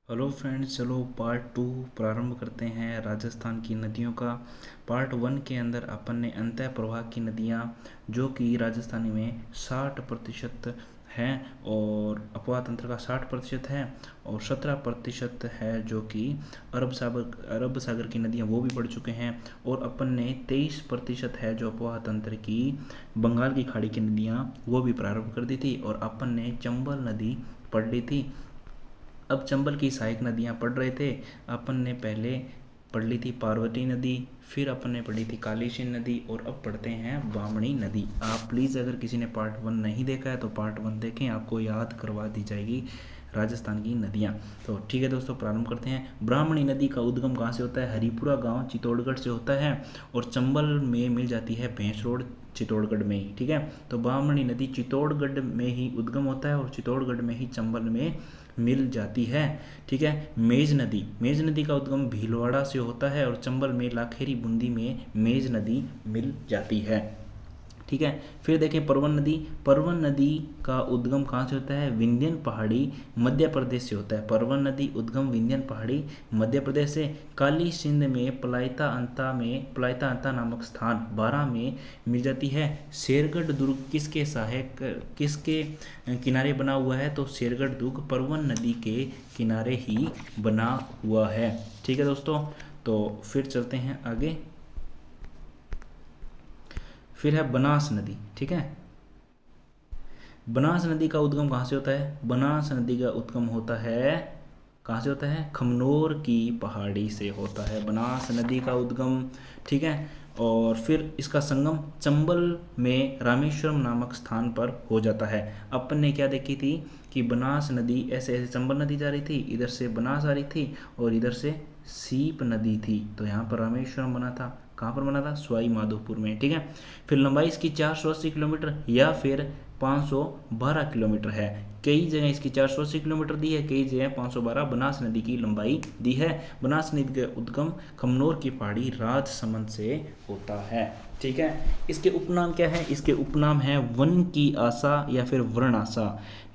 Hello friends, चलो part 2 प्रारंभ करते हैं राजस्थान की नदियों का। पार्ट 1 के अंदर अपन ने अंतः प्रवाह की नदियाँ जो कि राजस्थानी में 60% हैं और अपवाह तंत्र का 60% है और 17% है जो कि अरब सागर की नदियाँ वो भी पढ़ चुके हैं। और अपन ने 23% है जो अपवाह तंत्र की बंगाल की खाड़ी की नदियाँ वो भी प्रारंभ कर दी थी और अपन ने चंबल नदी पढ़ ली थी। अब चंबल की सहायक नदियाँ पढ़ रहे थे। अपन ने पहले पढ़ ली थी पार्वती नदी, फिर अपन ने पढ़ी थी कालीसिंध नदी और अब पढ़ते हैं ब्राह्मणी नदी। आप प्लीज़ अगर किसी ने पार्ट 1 नहीं देखा है तो पार्ट 1 देखें, आपको याद करवा दी जाएगी राजस्थान की नदियाँ। तो ठीक है दोस्तों, प्रारंभ करते हैं। ब्राह्मणी नदी का उद्गम कहाँ से होता है? हरिपुरा गांव चित्तौड़गढ़ से होता है और चंबल में मिल जाती है भैंस रोड चित्तौड़गढ़ में ही। ठीक है, तो ब्राह्मणी नदी चित्तौड़गढ़ में ही उद्गम होता है और चित्तौड़गढ़ में ही चंबल में मिल जाती है। ठीक है, मेज नदी का उद्गम भीलवाड़ा से होता है और चंबल में लाखेरी बूंदी में मेज नदी मिल जाती है। ठीक है, फिर देखें परवन नदी का उद्गम कहाँ से होता है? विंध्यन पहाड़ी मध्य प्रदेश से होता है। परवन नदी उद्गम विंध्यन पहाड़ी मध्य प्रदेश से। काली सिंध में पलायता अंता नामक स्थान 12 में मिल जाती है। शेरगढ़ दुर्ग किसके किनारे बना हुआ है? तो शेरगढ़ दुर्ग परवन नदी के किनारे ही बना हुआ है। ठीक है दोस्तों, तो फिर चलते हैं आगे। फिर है बनास नदी। ठीक है, बनास नदी का उद्गम कहाँ से होता है? बनास नदी का उद्गम होता है, कहाँ से होता है? खमनोर की पहाड़ी से होता है बनास नदी का उद्गम। ठीक है, और फिर इसका संगम चंबल में रामेश्वरम नामक स्थान पर हो जाता है। अपन ने क्या देखी थी कि बनास नदी ऐसे ऐसे चंबल नदी जा रही थी, इधर से बनास आ रही थी और इधर से सीप नदी थी, तो यहाँ पर रामेश्वरम बना था। कहाँ पर बना था? सवाई माधोपुर में। ठीक है, फिर लंबाई इसकी 480 किलोमीटर या फिर 512 किलोमीटर है। कई जगह इसकी 480 किलोमीटर दी है, कई जगह 512 बनास नदी की लंबाई दी है। बनास नदी का उद्गम खमनोर की पहाड़ी राजसमंद से होता है। ठीक है, इसके उपनाम क्या है? इसके उपनाम है वन की आशा या फिर वर्णाशा।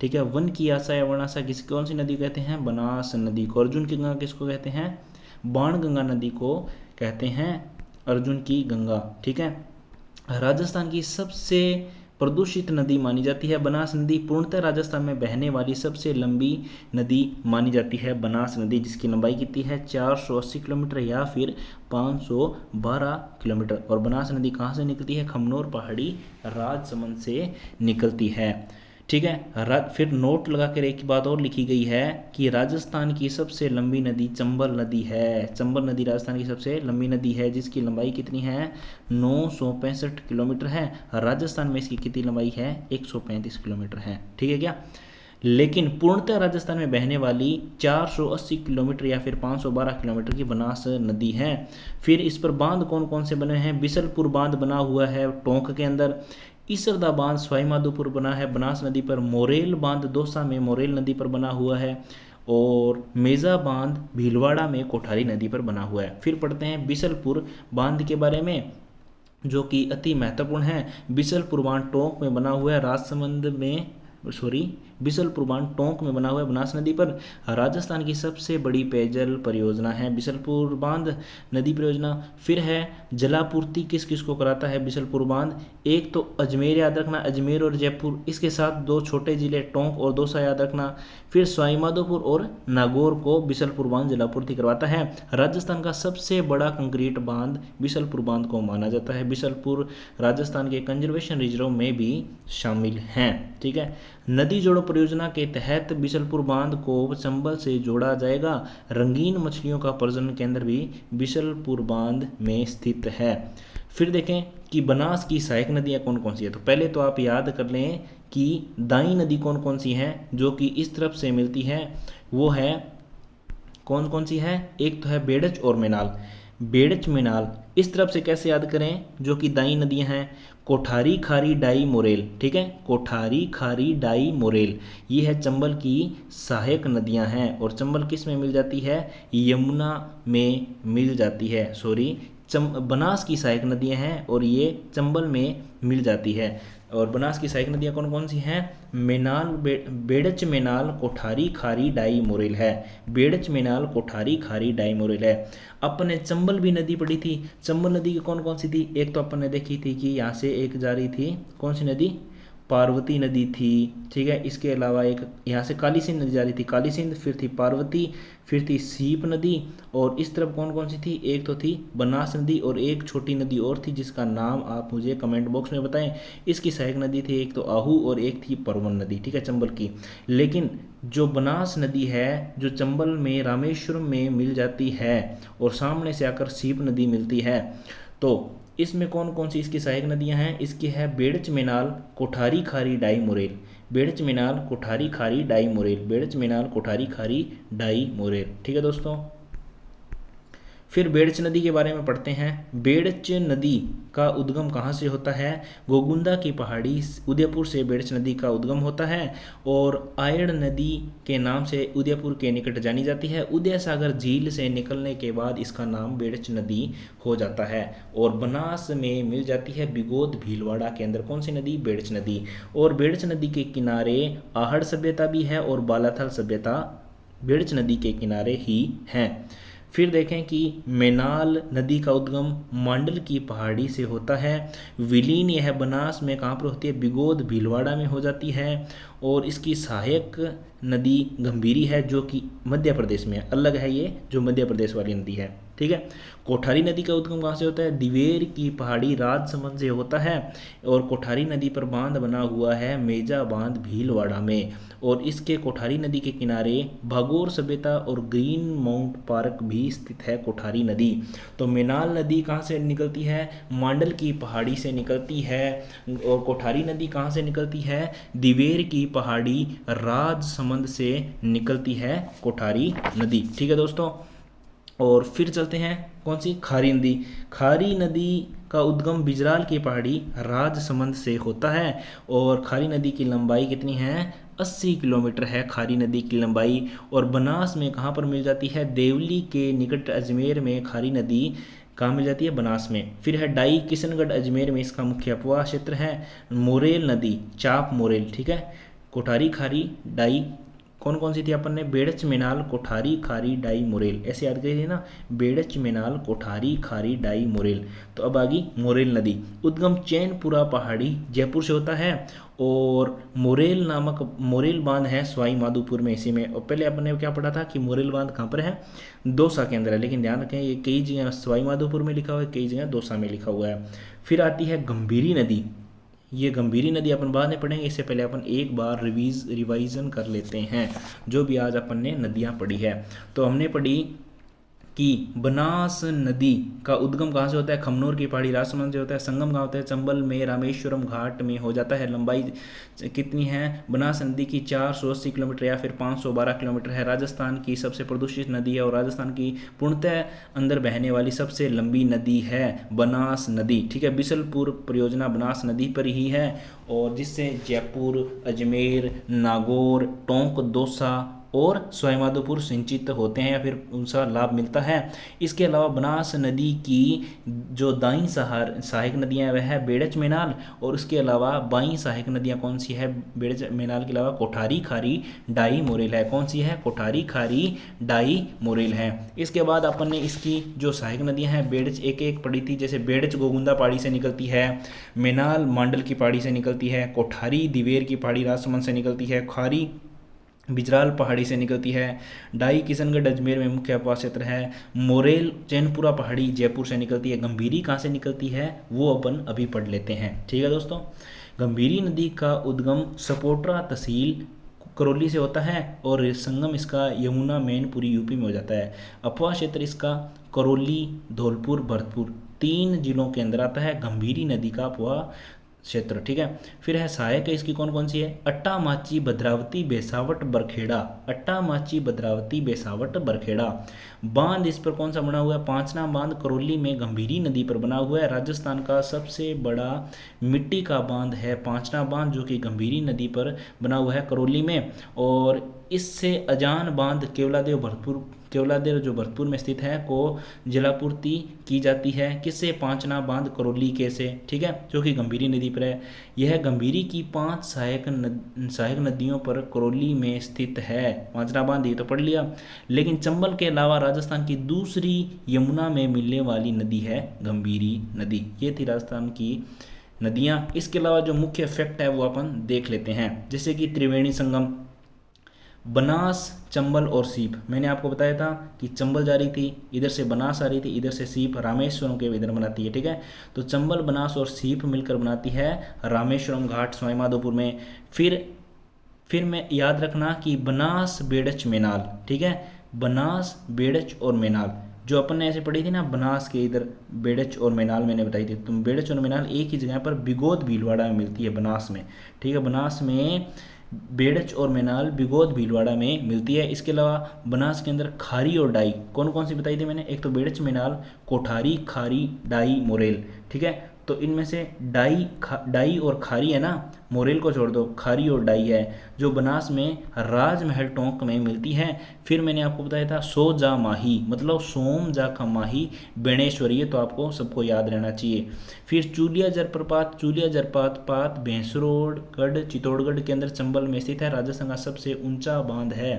ठीक है, वन की आशा या वर्णाशा कौन सी नदी कहते हैं? बनास नदी को। अर्जुन की गंगा किसको कहते हैं? बाण गंगा नदी को कहते हैं अर्जुन की गंगा। ठीक है, राजस्थान की सबसे प्रदूषित नदी मानी जाती है बनास नदी। पूर्णतः राजस्थान में बहने वाली सबसे लंबी नदी मानी जाती है बनास नदी, जिसकी लंबाई कितनी है? 480 किलोमीटर या फिर 512 किलोमीटर। और बनास नदी कहाँ से निकलती है? खमनोर पहाड़ी राजसमंद से निकलती है। ठीक है, फिर नोट लगा कर एक बात और लिखी गई है कि राजस्थान की सबसे लंबी नदी चंबल नदी है। चंबल नदी राजस्थान की सबसे लंबी नदी है, जिसकी लंबाई कितनी है? 965 किलोमीटर है। राजस्थान में इसकी कितनी लंबाई है? 135 किलोमीटर है। ठीक है क्या? लेकिन पूर्णतः राजस्थान में बहने वाली 480 किलोमीटर या फिर 512 किलोमीटर की बनास नदी है। फिर इस पर बांध कौन कौन से बने हैं? बिसलपुर बांध बना हुआ है टोंक के अंदर। ईसरदा बांध सवाई माधोपुर बना है बनास नदी पर। मोरेल बांध दौसा में मोरेल नदी पर बना हुआ है और मेजा बांध भीलवाड़ा में कोठारी नदी पर बना हुआ है। फिर पढ़ते हैं बिसलपुर बांध के बारे में, जो कि अति महत्वपूर्ण है। बिसलपुर बांध टोंक में बना हुआ है बिसलपुर बांध टोंक में बना हुआ है बनास नदी पर। राजस्थान की सबसे बड़ी पेयजल परियोजना है बिसलपुर बांध नदी परियोजना। फिर है जलापूर्ति किस किस को कराता है बिसलपुर बांध? एक तो अजमेर याद रखना, अजमेर और जयपुर, इसके साथ दो छोटे जिले टोंक और दौसा याद रखना। फिर सवाई माधोपुर और नागौर को बिसलपुर बांध जलापूर्ति करवाता है। राजस्थान का सबसे बड़ा कंक्रीट बांध बिसलपुर बांध को माना जाता है। बिसलपुर राजस्थान के कंजर्वेशन रिजर्व में भी शामिल हैं। ठीक है, नदी जोड़ो परियोजना के तहत बिसलपुर बांध को चंबल से जोड़ा जाएगा। रंगीन मछलियों का प्रजनन केंद्र भी बिसलपुर बांध में स्थित है। फिर देखें कि बनास की सहायक नदियाँ कौन कौन सी है। तो पहले तो आप याद कर लें कि दाई नदी कौन कौन सी है जो कि इस तरफ से मिलती है। वो है कौन कौन सी है? एक तो है बेड़च और मेनाल। बेड़च मेनाल इस तरफ से कैसे याद करें जो कि दाई नदियां हैं? कोठारी खारी डाई मोरेल। ठीक है, कोठारी खारी डाई मोरेल ये है चंबल की सहायक नदियां हैं। और चंबल किस में मिल जाती है? यमुना में मिल जाती है। बनास की सहायक नदियां हैं और ये चंबल में मिल जाती है। और बनास की सहायक नदियाँ कौन कौन सी हैं? मेनाल, बेड़च मेनाल कोठारी खारी डाई मोरेल है। बेड़च मेनाल कोठारी खारी डाई मोरेल है। अपन ने चंबल भी नदी पढ़ी थी। चंबल नदी की कौन कौन सी थी? एक तो अपन ने देखी थी कि यहाँ से एक जा रही थी, कौन सी नदी? पार्वती नदी थी, ठीक है। इसके अलावा एक यहाँ से काली सिंध नदी जा रही थी, काली सिंध, फिर थी पार्वती, फिर थी सीप नदी, और इस तरफ कौन कौन सी थी? एक तो थी बनास नदी और एक छोटी नदी और थी जिसका नाम आप मुझे कमेंट बॉक्स में बताएं। इसकी सहायक नदी थी एक तो आहू और एक थी परवन नदी, ठीक है, चंबल की। लेकिन जो बनास नदी है जो चंबल में रामेश्वरम में मिल जाती है और सामने से आकर सीप नदी मिलती है, तो इसमें कौन कौन सी इसकी सहायक नदियां हैं? इसकी है बेड़च मेनाल कोठारी खारी डाई मोरेल, बेड़च मेनाल कोठारी खारी डाई मोरेल, बेड़च मेनाल कोठारी खारी डाई मोरेल, ठीक है दोस्तों। फिर बेड़च नदी के बारे में पढ़ते हैं। बेड़च नदी का उद्गम कहाँ से होता है? गोगुंदा की पहाड़ी उदयपुर से बेड़च नदी का उद्गम होता है और आयड़ नदी के नाम से उदयपुर के निकट जानी जाती है। उदय सागर झील से निकलने के बाद इसका नाम बेड़च नदी हो जाता है और बनास में मिल जाती है बिगोद भीलवाड़ा के अंदर। कौन सी नदी? बेड़च नदी। और बेड़च नदी के किनारे आहड़ सभ्यता भी है और बालाथल सभ्यता बेड़च नदी के किनारे ही है। फिर देखें कि मेनाल नदी का उद्गम मांडल की पहाड़ी से होता है। विलीन यह बनास में कहाँ पर होती है? बिगोद भीलवाड़ा में हो जाती है। और इसकी सहायक नदी गंभीरी है जो कि मध्य प्रदेश में है, अलग है ये जो मध्य प्रदेश वाली नदी है, ठीक है। कोठारी नदी का उद्गम कहाँ से होता है? दिवेर की पहाड़ी राजसमंद से होता है और कोठारी नदी पर बांध बना हुआ है मेजा बांध भीलवाड़ा में। और इसके कोठारी नदी के किनारे भागोर सभ्यता और ग्रीन माउंट पार्क भी स्थित है कोठारी नदी। तो मेनाल नदी कहाँ से निकलती है? मांडल की पहाड़ी से निकलती है। और कोठारी नदी कहाँ से निकलती है? दिवेर की पहाड़ी राजसमंद से निकलती है कोठारी नदी, ठीक है दोस्तों। और फिर चलते हैं कौन सी? खारी नदी। खारी नदी का उद्गम बिजराल की पहाड़ी राजसमंद से होता है और खारी नदी की लंबाई कितनी है? 80 किलोमीटर है खारी नदी की लंबाई। और बनास में कहाँ पर मिल जाती है? देवली के निकट अजमेर में खारी नदी कहाँ मिल जाती है? बनास में। फिर है डाई किशनगढ़ अजमेर में इसका मुख्य अपवाह क्षेत्र है। मोरेल नदी चाप मोरेल, ठीक है। कोठारी खारी डाई कौन कौन सी थी अपन ने? बेड़च मेनाल कोठारी खारी डाई मोरेल, ऐसे याद करिए ना, बेड़च मेनाल कोठारी खारी डाई मोरेल। तो अब आ गई मोरेल नदी। उद्गम चैनपुरा पहाड़ी जयपुर से होता है और मोरेल नामक मोरेल बांध है सवाई माधोपुर में, इसी में। और पहले अपन ने क्या पढ़ा था कि मोरेल बांध कहाँ पर है? दौसा के अंदर है, लेकिन ध्यान रखें ये कई जगह सवाई माधोपुर में लिखा हुआ है, कई जगह दौसा में लिखा हुआ है। फिर आती है गंभीरी नदी। ये गंभीरी नदी अपन बाद में पढ़ेंगे, इससे पहले अपन एक बार रिवाइजन कर लेते हैं जो भी आज अपन ने नदियाँ पढ़ी है। तो हमने पढ़ी कि बनास नदी का उद्गम कहाँ से होता है? खमनोर की पहाड़ी राजसमंद से होता है। संगम कहाँ होता है? चंबल में रामेश्वरम घाट में हो जाता है। लंबाई कितनी है बनास नदी की? 480 किलोमीटर या फिर 512 किलोमीटर है। राजस्थान की सबसे प्रदूषित नदी है और राजस्थान की पूर्णतः अंदर बहने वाली सबसे लंबी नदी है बनास नदी, ठीक है। बिशलपुर परियोजना बनास नदी पर ही है और जिससे जयपुर, अजमेर, नागौर, टोंक, दौसा और सवाईमाधोपुर सिंचित होते हैं या फिर उनका लाभ मिलता है। इसके अलावा बनास नदी की जो दाईं सहायक नदियां वह है बेड़च मेनाल और उसके अलावा बाईं सहायक नदियां कौन सी है? बेड़च मेनाल के अलावा कोठारी खारी डाई मोरेल है। कौन सी है? कोठारी खारी डाई मोरेल है। इसके बाद अपन ने इसकी जो सहायक नदियां हैं बेड़च एक एक पढ़ी थी, जैसे बेड़च गोगुंदा पहाड़ी से निकलती है, मेनाल मांडल की पहाड़ी से निकलती है, कोठारी दिवेर की पहाड़ी राजसमंद से निकलती है, खारी बिजराल पहाड़ी से निकलती है, डाई किशनगढ़ अजमेर में मुख्य अपवाह क्षेत्र है, मोरेल चैनपुरा पहाड़ी जयपुर से निकलती है। गंभीरी कहाँ से निकलती है वो अपन अभी पढ़ लेते हैं, ठीक है दोस्तों। गंभीरी नदी का उद्गम सपोट्रा तहसील करौली से होता है और संगम इसका यमुना मैनपुरी यूपी में हो जाता है। अपवाह क्षेत्र इसका करौली, धौलपुर, भरतपुर 3 जिलों के अंदर आता है गंभीरी नदी का अपवाह क्षेत्र, ठीक है। फिर है सहायक है इसकी कौन कौन सी है? अट्टा माची भद्रावती बेसावट बरखेड़ा, अट्टा माची भद्रावती बेसावट बरखेड़ा। बांध इस पर कौन सा बना हुआ है? पांचना बांध करौली में गंभीरी नदी पर बना हुआ है। राजस्थान का सबसे बड़ा मिट्टी का बांध है पांचना बांध जो कि गंभीरी नदी पर बना हुआ है करौली में। और इससे अजान बांध केवलादेव जो भरतपुर में स्थित है को जलापूर्ति की जाती है। किससे? पांचना बांध करौली के से, ठीक है, जो कि गंभीरी नदी पर है। यह गंभीरी की 5 सहायक नदियों पर करौली में स्थित है। पांचना बांध ये तो पढ़ लिया, लेकिन चंबल के अलावा राजस्थान की दूसरी यमुना में मिलने वाली नदी है गंभीरी नदी। ये थी राजस्थान की नदियाँ। इसके अलावा जो मुख्य फैक्ट है वो अपन देख लेते हैं, जैसे कि त्रिवेणी संगम, बनास, चंबल और सीप। मैंने आपको बताया था कि चंबल जा रही थी, इधर से बनास आ रही थी, इधर से सीप रामेश्वरम के इधर बनाती है, ठीक है। तो चंबल, बनास और सीप मिलकर बनाती है रामेश्वरम घाट सवाई माधोपुर में। फिर में याद रखना कि बनास, बेड़च, मेनाल, ठीक है, बनास, बेड़च और मेनाल, जो अपन ने ऐसे पढ़ी थी ना, बनास के इधर बेड़च और मेनाल मैंने बताई थी। तुम बेड़च और मेनाल एक ही जगह पर बिगोद भीलवाड़ा में मिलती है, बनास में, ठीक है। बनास में बेड़च और मेनाल बिगोद भीलवाड़ा में मिलती है। इसके अलावा बनास के अंदर खारी और डाई कौन कौन सी बताई थी मैंने? एक तो बेड़च, मेनाल, कोठारी, खारी, डाई, मोरेल, ठीक है। तो इनमें से डाई और खारी है ना, मोरेल को छोड़ दो, खारी और डाई है, जो बनास में राजमहल टोंक में मिलती है। फिर मैंने आपको बताया था सो जा माही, मतलब सोम जा का माही बेणेश्वरी, ये तो आपको सबको याद रहना चाहिए। फिर चूलिया जलप्रपात भैंसरोडगढ़, चित्तौड़गढ़ के अंदर चंबल में स्थित है। राजस्थान का सबसे ऊंचा बांध है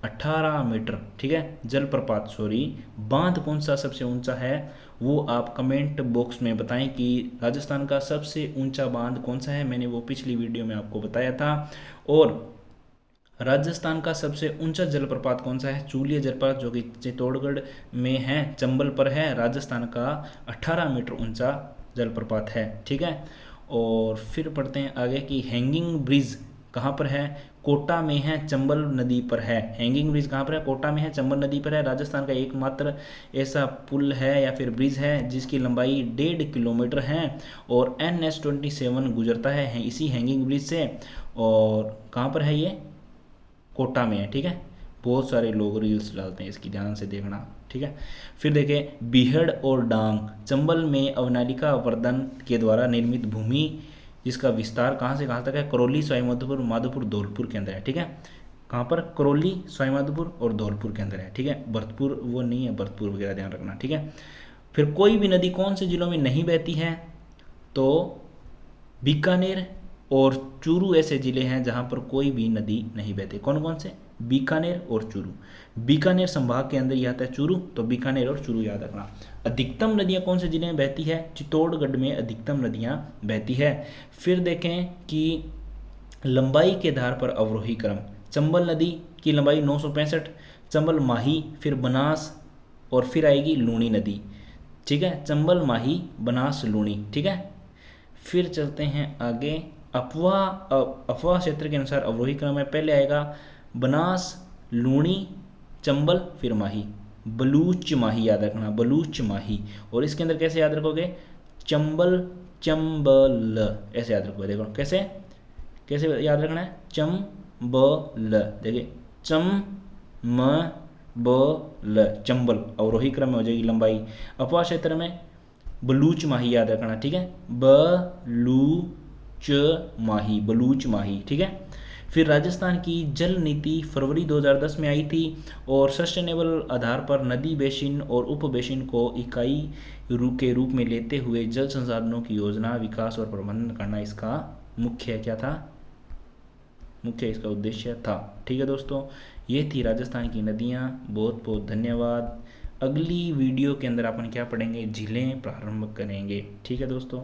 18 मीटर, ठीक है, जलप्रपात, सॉरी, बांध कौन सा सबसे ऊंचा है वो आप कमेंट बॉक्स में बताएं कि राजस्थान का सबसे ऊंचा बांध कौन सा है। मैंने वो पिछली वीडियो में आपको बताया था। और राजस्थान का सबसे ऊंचा जलप्रपात कौन सा है? चूलिया जलप्रपात, जो कि चित्तौड़गढ़ में है, चंबल पर है। राजस्थान का 18 मीटर ऊंचा जलप्रपात है, ठीक है। और फिर पढ़ते हैं आगे कि हैंगिंग ब्रिज कहाँ पर है? कोटा में है, चंबल नदी पर है। हैंगिंग ब्रिज कहाँ पर है? कोटा में है, चंबल नदी पर है। राजस्थान का एकमात्र ऐसा पुल है या फिर ब्रिज है जिसकी लंबाई 1.5 किलोमीटर है और NH-27 गुजरता है इसी हैंगिंग ब्रिज से। और कहाँ पर है ये? कोटा में है, ठीक है। बहुत सारे लोग रील्स डालते हैं इसकी, ध्यान से देखना, ठीक है। फिर देखें बीहड़ और डांग, चंबल में अवनालिका वर्धन के द्वारा निर्मित भूमि जिसका विस्तार कहाँ से कहाँ तक है? करौली, सवाई माधोपुर, धौलपुर के अंदर है, ठीक है। कहाँ पर? करौली, सवाई माधोपुर और धौलपुर के अंदर है, ठीक है। भरतपुर वो नहीं है, भरतपुर वगैरह ध्यान रखना, ठीक है। फिर कोई भी नदी कौन से जिलों में नहीं बहती है? तो बीकानेर और चूरू ऐसे जिले हैं जहाँ पर कोई भी नदी नहीं बहती। कौन कौन से? बीकानेर और चूरू। बीकानेर संभाग के अंदर ही आता है चूरू, तो बीकानेर और चूरू याद रखना। अधिकतम नदियाँ कौन से जिले में बहती है? चित्तौड़गढ़ में अधिकतम नदियाँ बहती है। फिर देखें कि लंबाई के आधार पर अवरोही क्रम, चंबल नदी की लंबाई 965, चंबल, माही, फिर बनास और फिर आएगी लूणी नदी, ठीक है। चंबल, माही, बनास, लूणी, ठीक है। फिर चलते हैं आगे। अफवाह क्षेत्र के अनुसार अवरोही क्रम में पहले आएगा बनास, लूणी, चंबल, फिर माही। बलूच माही याद रखना, बलूच माही। और इसके अंदर कैसे याद रखोगे? चंबल, चंबल, ऐसे याद रखोगे। देखो कैसे कैसे याद रखना है? चंबल, देखिए चंबल, चंबल, अवरोही क्रम में हो जाएगी लंबाई। अफवाह क्षेत्र में बलूच माही याद रखना, ठीक है, बलूच माही, ठीक है। फिर राजस्थान की जल नीति फरवरी 2010 में आई थी और सस्टेनेबल आधार पर नदी बेसिन और उप बेसिन को इकाई के रूप में लेते हुए जल संसाधनों की योजना, विकास और प्रबंधन करना इसका मुख्य क्या था? मुख्य इसका उद्देश्य था, ठीक है दोस्तों। ये थी राजस्थान की नदियाँ। बहुत बहुत धन्यवाद। अगली वीडियो के अंदर अपन क्या पढ़ेंगे? झीलें प्रारंभ करेंगे, ठीक है दोस्तों।